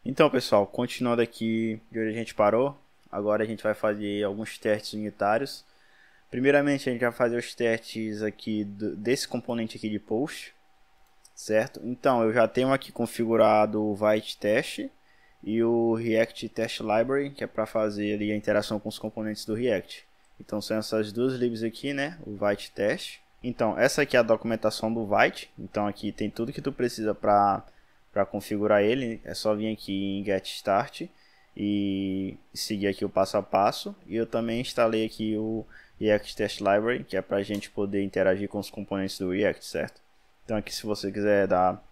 Então, pessoal, continuando aqui de onde a gente parou, agora a gente vai fazer alguns testes unitários. Primeiramente, a gente vai fazer os testes aqui desse componente aqui de post, certo? Então, eu já tenho aqui configurado o Vite Test e o React Test Library, que é para fazer ali a interação com os componentes do React. Então, são essas duas libs aqui, né? O Vite Test. Então, essa aqui é a documentação do Vite. Então, aqui tem tudo que tu precisa para configurar ele. É só vir aqui em Get Start e seguir aqui o passo a passo. E eu também instalei aqui o React Test Library, que é para a gente poder interagir com os componentes do React, certo? Então aqui, se você quiser dar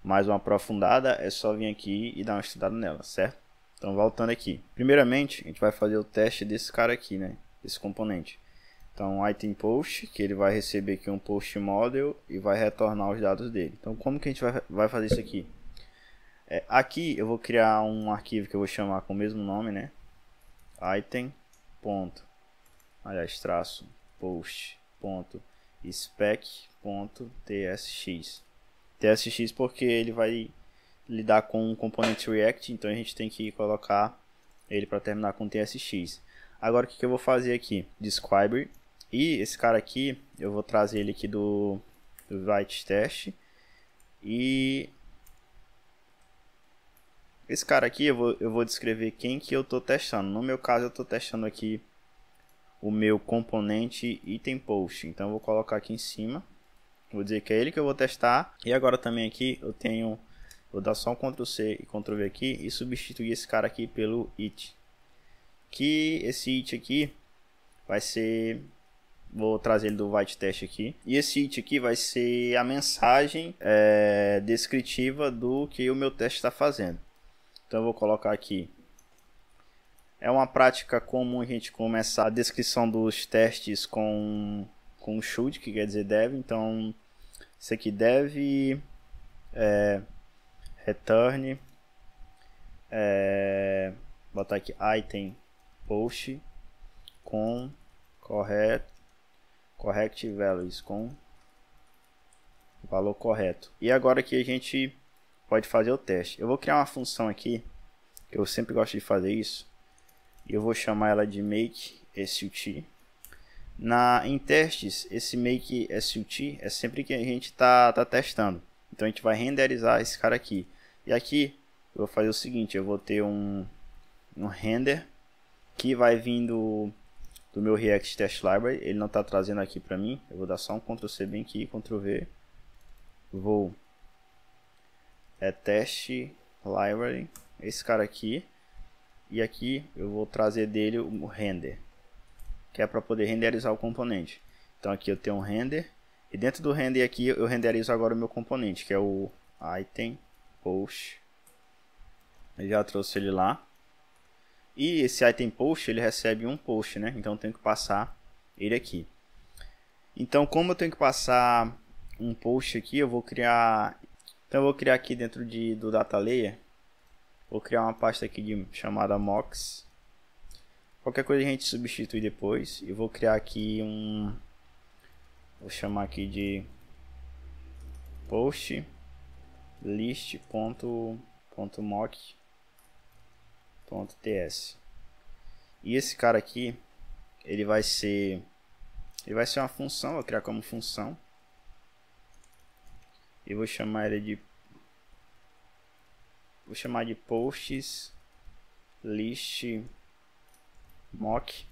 mais uma aprofundada, é só vir aqui e dar uma estudada nela, certo? Então, voltando aqui. Primeiramente, a gente vai fazer o teste desse cara aqui, né? Desse componente. Então, item post, que ele vai receber aqui um post model e vai retornar os dados dele. Então, como que a gente vai fazer isso aqui? Aqui eu vou criar um arquivo que eu vou chamar com o mesmo nome, né? Item. Traço post.spec.tsx. TSX porque ele vai lidar com um componente React, então a gente tem que colocar ele para terminar com TSX. Agora o que eu vou fazer aqui? Describe. E esse cara aqui, eu vou trazer ele aqui do Vite Test. E esse cara aqui eu vou descrever quem que eu estou testando. No meu caso eu estou testando aqui o meu componente item post. Então eu vou colocar aqui em cima. Vou dizer que é ele que eu vou testar. E agora também aqui eu tenho... Vou dar só um Ctrl C e Ctrl V aqui e substituir esse cara aqui pelo it. Que esse it aqui vai ser... Vou trazer ele do Vite Test aqui. E esse it aqui vai ser a mensagem descritiva do que o meu teste está fazendo. Então eu vou colocar aqui. É uma prática comum a gente começar a descrição dos testes com should, que quer dizer deve. Então, isso aqui deve return, botar aqui item post com correct values, com valor correto. E agora que a gente pode fazer o teste. Eu vou criar uma função aqui, que eu sempre gosto de fazer isso. E eu vou chamar ela de make sut. Em testes, esse make sut é sempre que a gente está testando. Então a gente vai renderizar esse cara aqui. E aqui eu vou fazer o seguinte, eu vou ter um render que vai vir do meu React Test Library. Ele não está trazendo aqui para mim. Eu vou dar só um Ctrl C bem aqui, Ctrl V. Vou test library, esse cara aqui. E aqui eu vou trazer dele o render, que é para poder renderizar o componente. Então aqui eu tenho um render. E dentro do render aqui eu renderizo agora o meu componente, que é o item post. Eu já trouxe ele lá. E esse item post ele recebe um post, né? Então eu tenho que passar ele aqui. Então como eu tenho que passar um post aqui, eu vou criar... Então eu vou criar aqui dentro do data layer. Vou criar uma pasta aqui chamada mocks. Qualquer coisa a gente substitui depois. E vou criar aqui vou chamar aqui de post list.mock.ts. E esse cara aqui, ele vai ser uma função. Vou criar como função. E vou chamar ele de... Vou chamar de posts list mock.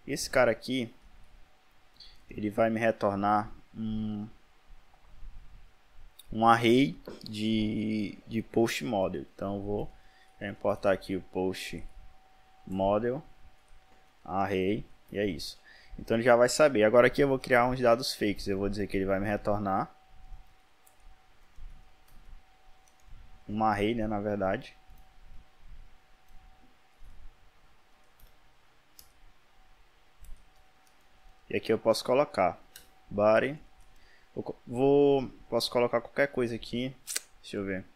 Esse cara aqui, ele vai me retornar um array de post model. Então eu vou importar aqui o post model array e é isso. Então ele já vai saber. Agora aqui eu vou criar uns dados fakes. Eu vou dizer que ele vai me retornar um array, né, na verdade. E aqui eu posso colocar body. Posso colocar qualquer coisa aqui. Deixa eu ver.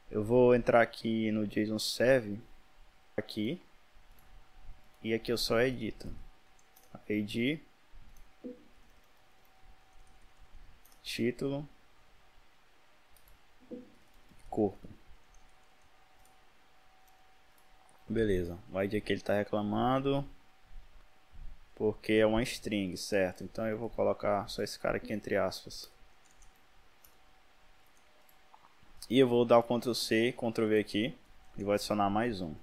Eu vou entrar aqui no JSON Serve. Aqui. E aqui eu só edito. ID. Título. corpo. Beleza, o ID aqui ele está reclamando porque é uma string, certo? Então eu vou colocar só esse cara aqui entre aspas. E eu vou dar o Ctrl C, Ctrl V aqui e vou adicionar mais um.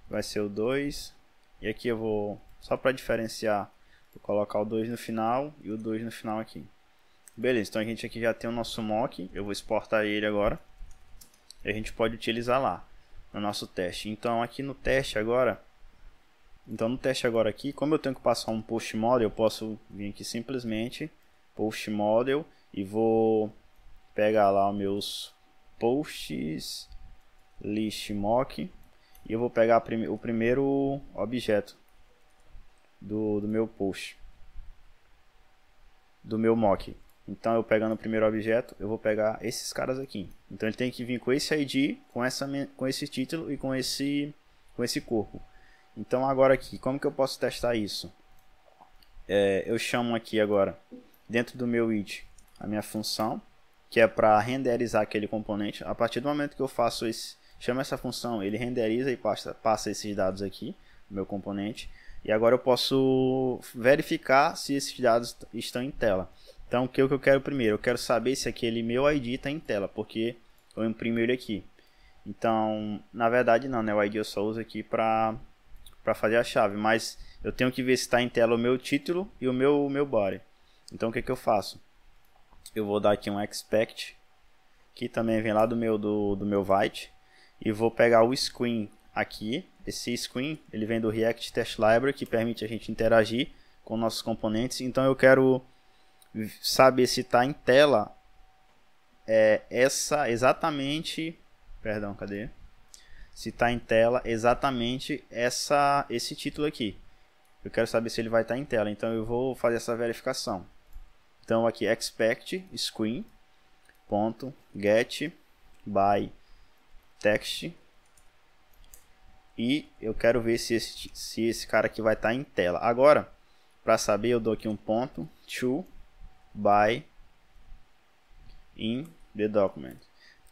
Vai ser o 2. E aqui eu vou, só para diferenciar, vou colocar o 2 no final e o 2 no final aqui. Beleza, então a gente aqui já tem o nosso mock. Eu vou exportar ele agora. E a gente pode utilizar lá no nosso teste. Então aqui no teste agora, aqui, como eu tenho que passar um post model, eu posso vir aqui simplesmente post model e vou pegar lá os meus posts list mock e eu vou pegar o primeiro objeto do meu post, do meu mock. Então eu pegando o primeiro objeto, eu vou pegar esses caras aqui. Então ele tem que vir com esse ID, com esse título e com esse corpo. Então agora aqui, como que eu posso testar isso? Eu chamo aqui agora, dentro do meu id, a minha função, que é para renderizar aquele componente. A partir do momento que eu faço chamo essa função, ele renderiza e passa esses dados aqui, no meu componente. E agora eu posso verificar se esses dados estão em tela. Então o que eu quero primeiro? Eu quero saber se aquele meu ID está em tela, porque eu imprimo ele aqui. Então, na verdade não, né? O ID eu só uso aqui para fazer a chave, mas eu tenho que ver se está em tela o meu título e o meu body. Então o que eu faço? Eu vou dar aqui um expect, que também vem lá do meu Vite, e vou pegar o screen aqui. Esse screen ele vem do React Test Library, que permite a gente interagir com nossos componentes. Então eu quero saber se está em tela se está em tela exatamente esse título aqui. Eu quero saber se ele vai estar em tela, então eu vou fazer essa verificação. Então aqui expect screen .get by text, e eu quero ver se esse cara aqui vai estar em tela. Agora, para saber, eu dou aqui um ponto to by in the document.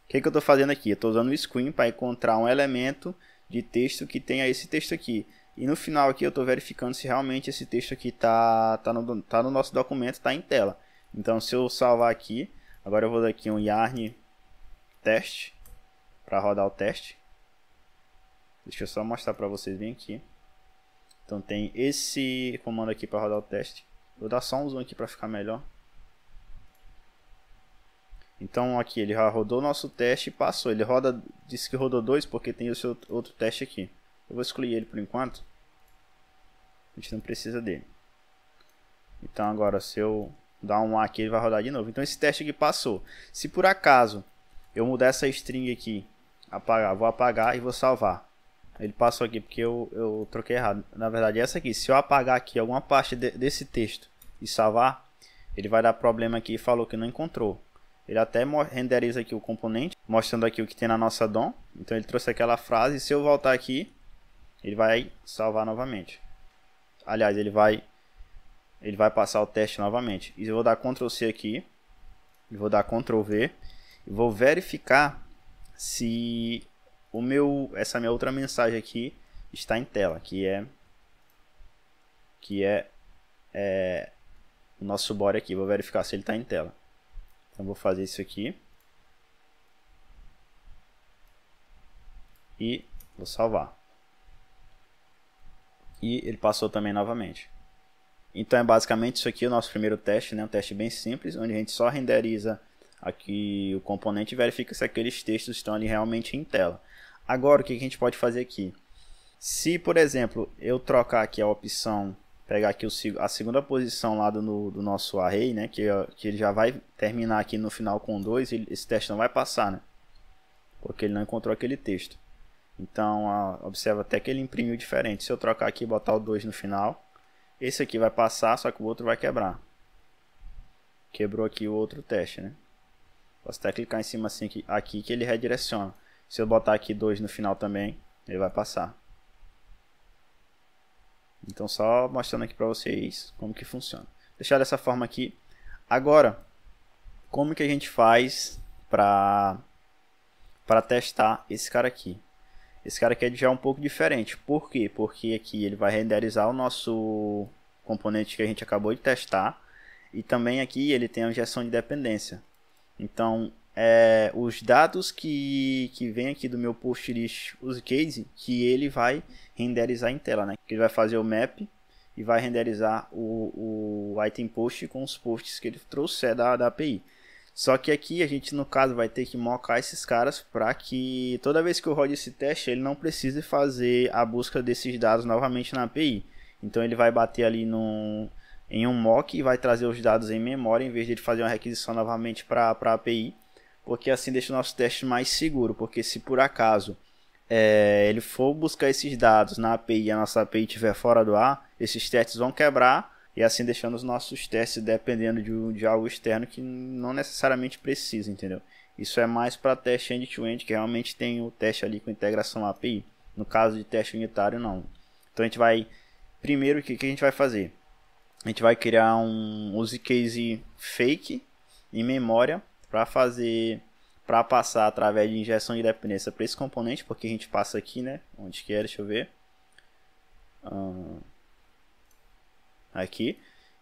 O que eu estou fazendo aqui? Eu estou usando o screen para encontrar um elemento de texto que tenha esse texto aqui. E no final aqui eu estou verificando se realmente esse texto aqui tá no nosso documento, está em tela. Então se eu salvar aqui, agora eu vou dar aqui um yarn teste para rodar o teste. Deixa eu só mostrar para vocês bem aqui. Então tem esse comando aqui para rodar o teste. Vou dar só um zoom aqui para ficar melhor. Então aqui ele já rodou o nosso teste e passou. Ele disse que rodou 2 porque tem esse outro teste aqui. Eu vou excluir ele por enquanto. A gente não precisa dele. Então agora se eu dar um A aqui, ele vai rodar de novo. Então esse teste aqui passou. Se por acaso eu mudar essa string aqui, vou apagar e vou salvar. Ele passou aqui porque eu troquei errado. Na verdade essa aqui, se eu apagar aqui alguma parte desse texto e salvar, ele vai dar problema aqui e falou que não encontrou. Ele até renderiza aqui o componente, mostrando aqui o que tem na nossa DOM. Então ele trouxe aquela frase, e se eu voltar aqui, ele vai salvar novamente. Aliás, ele vai passar o teste novamente. E eu vou dar Ctrl C aqui, e vou dar Ctrl V, e vou verificar se essa minha outra mensagem aqui está em tela, que é o nosso body aqui. Vou verificar se ele está em tela. Então vou fazer isso aqui e vou salvar. E ele passou também novamente. Então é basicamente isso aqui o nosso primeiro teste, né? Um teste bem simples, onde a gente só renderiza aqui o componente e verifica se aqueles textos estão ali realmente em tela. Agora o que a gente pode fazer aqui? Se, por exemplo, eu trocar aqui a opção, pegar aqui a segunda posição lá do nosso array, né, que ele já vai terminar aqui no final com 2, esse teste não vai passar, né, porque ele não encontrou aquele texto. Então, observa até que ele imprimiu diferente. Se eu trocar aqui e botar o 2 no final, esse aqui vai passar, só que o outro vai quebrar. Quebrou aqui o outro teste, né. Posso até clicar em cima assim aqui que ele redireciona. Se eu botar aqui 2 no final também, ele vai passar. Então só mostrando aqui para vocês como que funciona. Deixar dessa forma aqui. Agora, como que a gente faz para para testar esse cara aqui. Esse cara aqui já é um pouco diferente. Por quê? Porque aqui ele vai renderizar o nosso componente que a gente acabou de testar. E também aqui ele tem a injeção de dependência. Então, os dados que vem aqui do meu post list use case, que ele vai renderizar em tela, né? Que ele vai fazer o map e vai renderizar o item post com os posts que ele trouxer da API. Só que aqui a gente, no caso, vai ter que mocar esses caras para que toda vez que eu rode esse teste, ele não precise fazer a busca desses dados novamente na API. Então ele vai bater ali em um mock e vai trazer os dados em memória, em vez de ele fazer uma requisição novamente para a API. Porque assim deixa o nosso teste mais seguro. Porque se por acaso ele for buscar esses dados na API e a nossa API estiver fora do ar, esses testes vão quebrar. E assim deixando os nossos testes dependendo de algo externo que não necessariamente precisa, entendeu? Isso é mais para teste end-to-end, que realmente tem o teste ali com integração API. No caso de teste unitário, não. Então a gente vai... Primeiro, o que a gente vai fazer? A gente vai criar um use case fake em memória para passar através de injeção de dependência para esse componente, porque a gente passa aqui, né? Onde que é? Deixa eu ver. Aqui.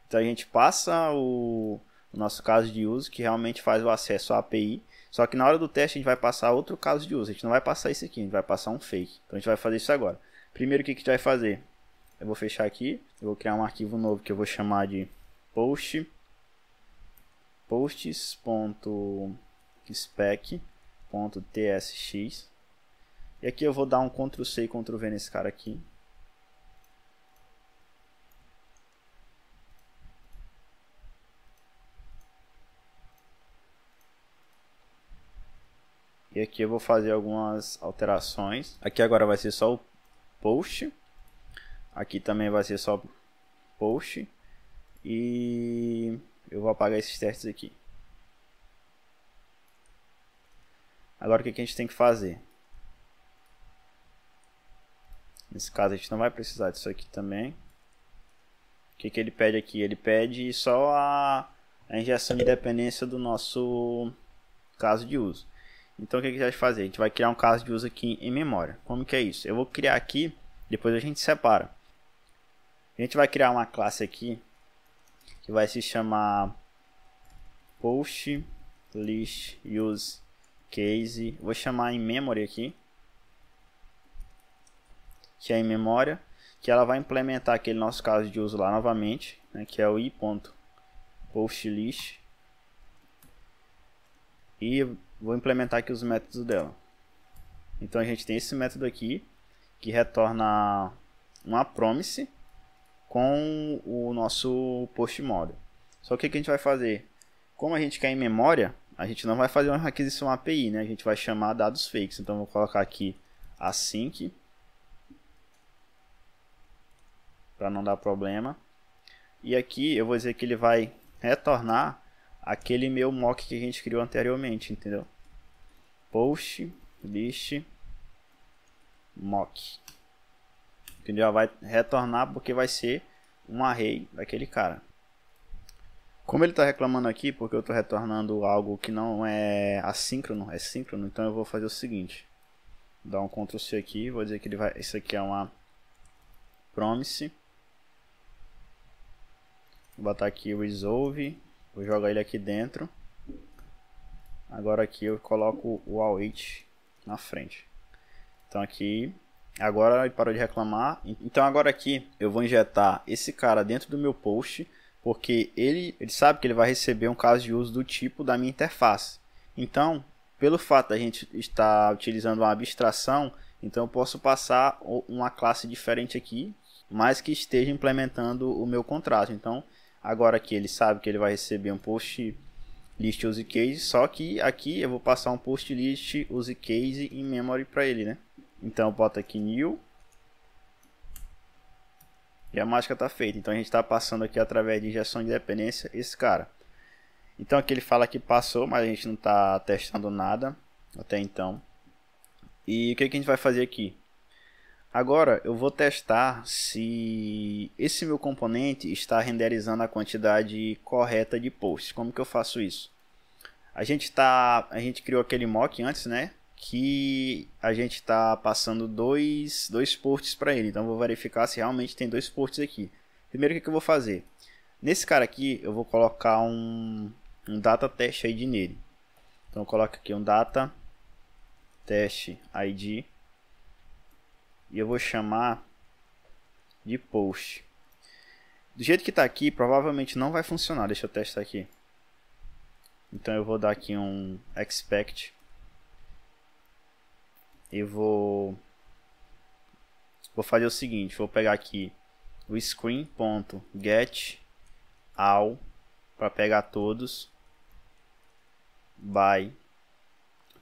Então a gente passa o nosso caso de uso, que realmente faz o acesso à API. Só que na hora do teste a gente vai passar outro caso de uso. A gente não vai passar esse aqui, a gente vai passar um fake. Então a gente vai fazer isso agora. Primeiro, o que a gente vai fazer? Eu vou fechar aqui. Eu vou criar um arquivo novo que eu vou chamar de posts.spec.tsx. E aqui eu vou dar um Ctrl C e Ctrl V nesse cara aqui. E aqui eu vou fazer algumas alterações. Aqui agora vai ser só o post. Aqui também vai ser só post. E eu vou apagar esses testes aqui. Agora o que a gente tem que fazer? Nesse caso a gente não vai precisar disso aqui também. O que ele pede aqui? Ele pede só a injeção de dependência do nosso caso de uso. Então o que a gente vai fazer? A gente vai criar um caso de uso aqui em memória. Como que é isso? Eu vou criar aqui, depois a gente separa. A gente vai criar uma classe aqui que vai se chamar post list use case. Vou chamar em memory aqui, que é em memória, que ela vai implementar aquele nosso caso de uso lá novamente, né, que é o i.postList. E vou implementar aqui os métodos dela. Então a gente tem esse método aqui que retorna uma promise com o nosso post model. Só que o que a gente vai fazer? Como a gente quer em memória, a gente não vai fazer uma requisição API, né? A gente vai chamar dados fakes. Então eu vou colocar aqui async para não dar problema. E aqui eu vou dizer que ele vai retornar aquele meu mock que a gente criou anteriormente, entendeu? Post list mock. Que ele já vai retornar porque vai ser um array daquele cara. Como ele está reclamando aqui, porque eu estou retornando algo que não é assíncrono, é síncrono, então eu vou fazer o seguinte. Vou dar um Ctrl C aqui, vou dizer que ele vai, isso aqui é uma promise. Vou botar aqui resolve, vou jogar ele aqui dentro. Agora aqui eu coloco o await na frente. Então aqui, agora ele parou de reclamar. Então agora aqui eu vou injetar esse cara dentro do meu post, porque ele sabe que ele vai receber um caso de uso do tipo da minha interface. Então, pelo fato da gente estar utilizando uma abstração, então eu posso passar uma classe diferente aqui, mas que esteja implementando o meu contrato. Então, agora aqui ele sabe que ele vai receber um post list use case, só que aqui eu vou passar um post list use case em memory para ele, né? Então eu boto aqui new e a mágica está feita. Então a gente está passando aqui através de injeção de dependência esse cara. Então aqui ele fala que passou, mas a gente não está testando nada até então. E o que a gente vai fazer aqui? Agora eu vou testar se esse meu componente está renderizando a quantidade correta de posts. Como que eu faço isso? A gente criou aquele mock antes, né? que a gente está passando dois ports para ele. Então eu vou verificar se realmente tem dois ports aqui. Primeiro, o que eu vou fazer? Nesse cara aqui eu vou colocar um data test ID nele. Então eu coloco aqui um data test ID e eu vou chamar de post. Do jeito que está aqui, provavelmente não vai funcionar. Deixa eu testar aqui. Então eu vou dar aqui um expect e vou fazer o seguinte, vou pegar aqui o screen.get all para pegar todos by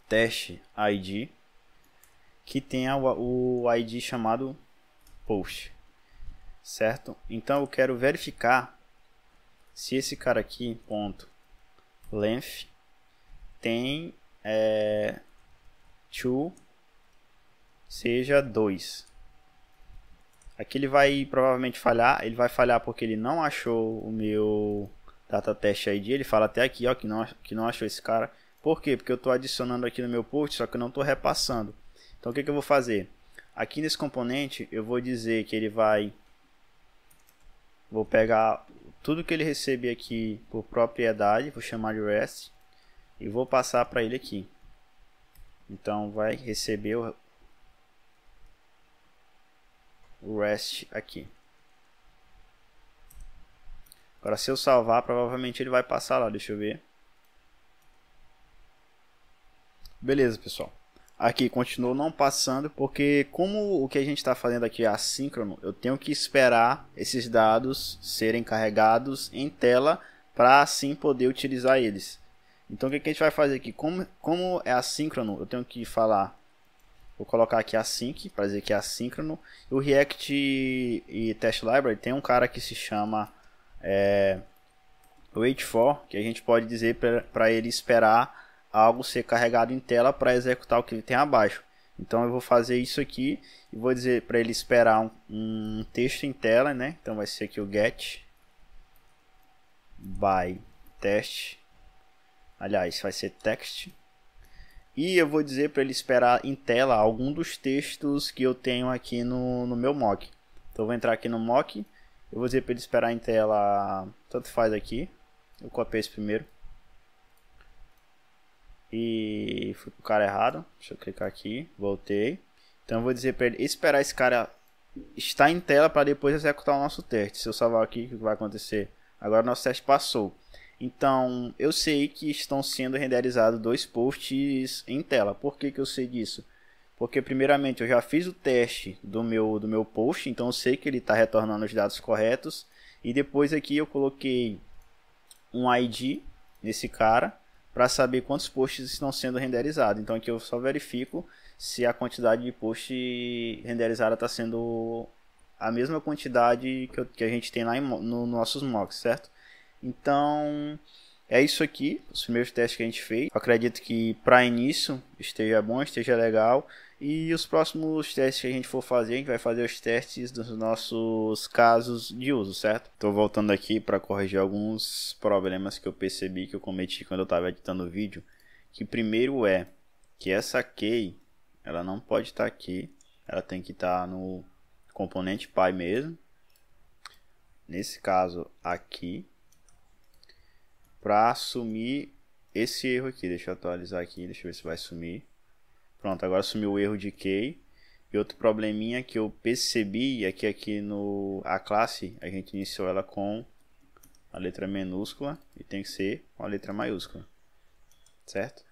test ID que tenha o ID chamado post, certo? Então eu quero verificar se esse cara aqui ponto length tem to seja 2. Aqui ele vai provavelmente falhar. Ele vai falhar porque ele não achou o meu data test ID. Ele fala até aqui, ó, que não achou esse cara. Por quê? Porque eu estou adicionando aqui no meu post, só que eu não estou repassando. Então o que eu vou fazer? Aqui nesse componente eu vou dizer que ele vai... Vou pegar tudo que ele receber aqui por propriedade, vou chamar de REST e vou passar para ele aqui. Então vai receber o REST aqui. Agora se eu salvar, provavelmente ele vai passar lá, deixa eu ver. Beleza, pessoal. Aqui continuou não passando, porque como o que a gente está fazendo aqui é assíncrono, eu tenho que esperar esses dados serem carregados em tela para assim poder utilizar eles. Então o que a gente vai fazer aqui? Como é assíncrono, eu tenho que falar, vou colocar aqui async para dizer que é assíncrono. O React e Test Library tem um cara que se chama wait for, que a gente pode dizer para ele esperar algo ser carregado em tela para executar o que ele tem abaixo. Então eu vou fazer isso aqui e vou dizer para ele esperar um texto em tela, né? Então vai ser aqui o get by test, aliás vai ser text, e eu vou dizer para ele esperar em tela algum dos textos que eu tenho aqui no meu mock. Então eu vou entrar aqui no mock, eu vou dizer para ele esperar em tela, tanto faz aqui, eu copiei esse primeiro e fui pro cara errado. Deixa eu clicar aqui, voltei. Então eu vou dizer para ele esperar esse cara estar em tela para depois executar o nosso teste. Se eu salvar aqui, o que vai acontecer? Agora o nosso teste passou. Então eu sei que estão sendo renderizados dois posts em tela. Por que eu sei disso? Porque primeiramente eu já fiz o teste do meu post, então eu sei que ele está retornando os dados corretos. E depois aqui eu coloquei um ID nesse cara para saber quantos posts estão sendo renderizados. Então aqui eu só verifico se a quantidade de post renderizada está sendo a mesma quantidade que a gente tem lá nos nossos mocks, certo? Então é isso aqui, os primeiros testes que a gente fez. Eu acredito que para início esteja bom, esteja legal. E os próximos testes que a gente for fazer, a gente vai fazer os testes dos nossos casos de uso, certo? Estou voltando aqui para corrigir alguns problemas que eu percebi que eu cometi quando eu estava editando o vídeo. Que primeiro é que essa key, ela não pode estar aqui, ela tem que estar no componente Py mesmo. Nesse caso aqui, para assumir esse erro aqui. Deixa eu atualizar aqui, deixa eu ver se vai sumir. Pronto, agora sumiu o erro de key. E outro probleminha que eu percebi é que aqui a classe a gente iniciou ela com a letra minúscula e tem que ser com a letra maiúscula, certo?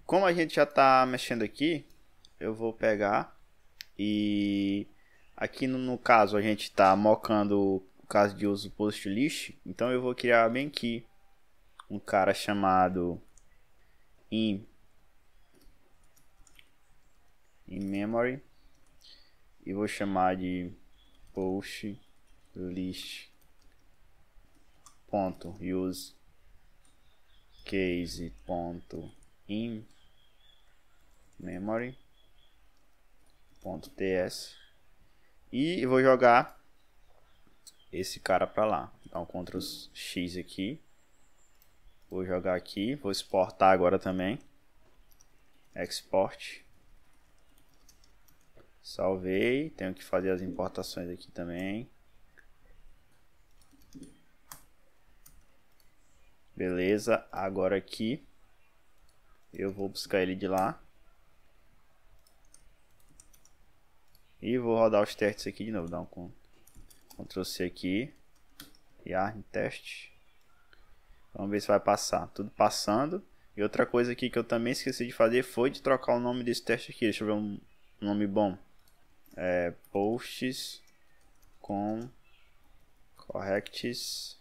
Como a gente já está mexendo aqui, eu vou pegar e aqui no caso a gente está mocando o caso de uso post list, então eu vou criar bem aqui um cara chamado in memory e vou chamar de post list ponto use case ponto in memory ponto ts e eu vou jogar esse cara para lá. Então Ctrl X aqui, vou jogar aqui, vou exportar agora também. Export. Salvei. Tenho que fazer as importações aqui também. Beleza. Agora aqui eu vou buscar ele de lá. E vou rodar os testes aqui de novo. Dar um Ctrl C aqui. Yarn teste. Vamos ver se vai passar. Tudo passando. E outra coisa aqui que eu também esqueci de fazer foi de trocar o nome desse teste aqui. Deixa eu ver um nome bom. Posts com corrects.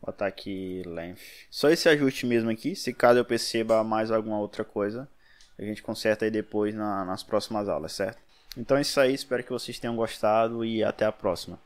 Vou botar aqui length. Só esse ajuste mesmo aqui. Se caso eu perceba mais alguma outra coisa, a gente conserta aí depois nas próximas aulas, certo? Então é isso aí. Espero que vocês tenham gostado e até a próxima.